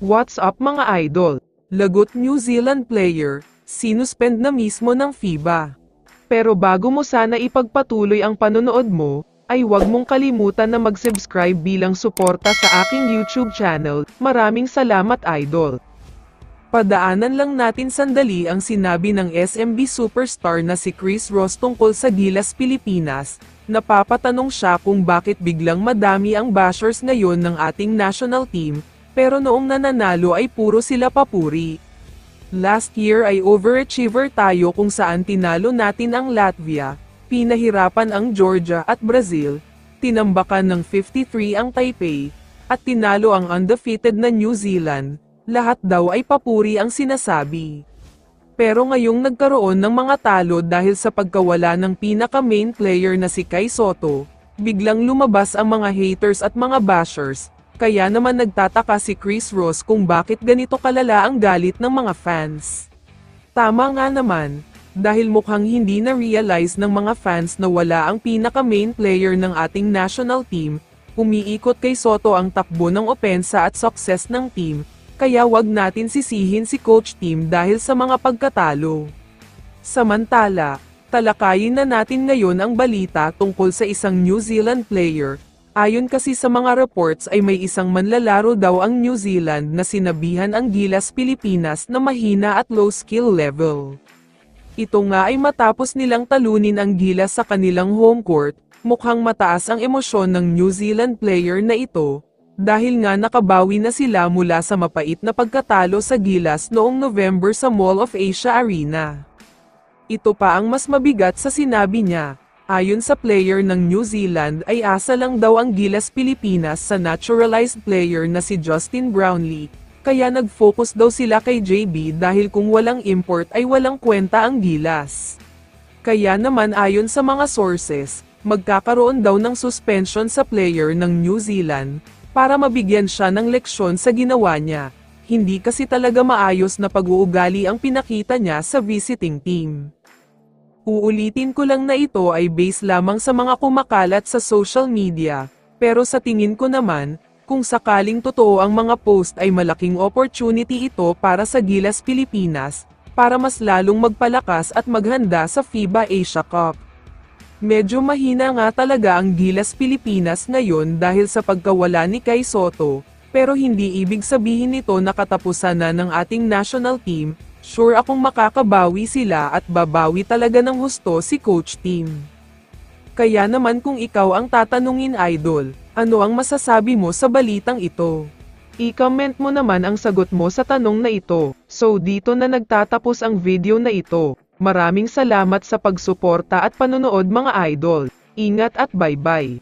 What's up mga idol? Lagot New Zealand player, sinuspend na mismo ng FIBA. Pero bago mo sana ipagpatuloy ang panonood mo, ay huwag mong kalimutan na mag-subscribe bilang suporta sa aking YouTube channel. Maraming salamat idol. Padaanan lang natin sandali ang sinabi ng SMB superstar na si Chris Ross tungkol sa Gilas Pilipinas. Napapatanong siya kung bakit biglang madami ang bashers ngayon ng ating national team, pero noong nananalo ay puro sila papuri. Last year ay overachiever tayo kung saan tinalo natin ang Latvia, pinahirapan ang Georgia at Brazil, tinambakan ng 53 ang Taipei, at tinalo ang undefeated na New Zealand. Lahat daw ay papuri ang sinasabi. Pero ngayong nagkaroon ng mga talo dahil sa pagkawala ng pinaka-main player na si Kai Sotto, biglang lumabas ang mga haters at mga bashers, kaya naman nagtataka si Chris Ross kung bakit ganito kalala ang galit ng mga fans. Tama nga naman, dahil mukhang hindi na-realize ng mga fans na wala ang pinaka-main player ng ating national team, umiikot kay Sotto ang takbo ng opensa at success ng team, kaya wag natin sisihin si Coach Tim dahil sa mga pagkatalo. Samantala, talakayin na natin ngayon ang balita tungkol sa isang New Zealand player. Ayon kasi sa mga reports ay may isang manlalaro daw ang New Zealand na sinabihan ang Gilas Pilipinas na mahina at low skill level. Ito nga ay matapos nilang talunin ang Gilas sa kanilang home court. Mukhang mataas ang emosyon ng New Zealand player na ito, dahil nga nakabawi na sila mula sa mapait na pagkatalo sa Gilas noong November sa Mall of Asia Arena. Ito pa ang mas mabigat sa sinabi niya. Ayon sa player ng New Zealand ay asa lang daw ang Gilas Pilipinas sa naturalized player na si Justin Brownlee, kaya nag-focus daw sila kay JB dahil kung walang import ay walang kwenta ang Gilas. Kaya naman ayon sa mga sources, magkakaroon daw ng suspension sa player ng New Zealand, para mabigyan siya ng leksyon sa ginawa niya. Hindi kasi talaga maayos na pag-uugali ang pinakita niya sa visiting team. Uulitin ko lang na ito ay base lamang sa mga kumakalat sa social media, pero sa tingin ko naman, kung sakaling totoo ang mga post ay malaking opportunity ito para sa Gilas Pilipinas, para mas lalong magpalakas at maghanda sa FIBA Asia Cup. Medyo mahina nga talaga ang Gilas Pilipinas ngayon dahil sa pagkawala ni Kai Sotto, pero hindi ibig sabihin nito na katapusan na ng ating national team. Sure akong makakabawi sila at babawi talaga ng husto si Coach Tim. Kaya naman kung ikaw ang tatanungin idol, ano ang masasabi mo sa balitang ito? I-comment mo naman ang sagot mo sa tanong na ito. So dito na nagtatapos ang video na ito. Maraming salamat sa pagsuporta at panonood mga idol. Ingat at bye-bye.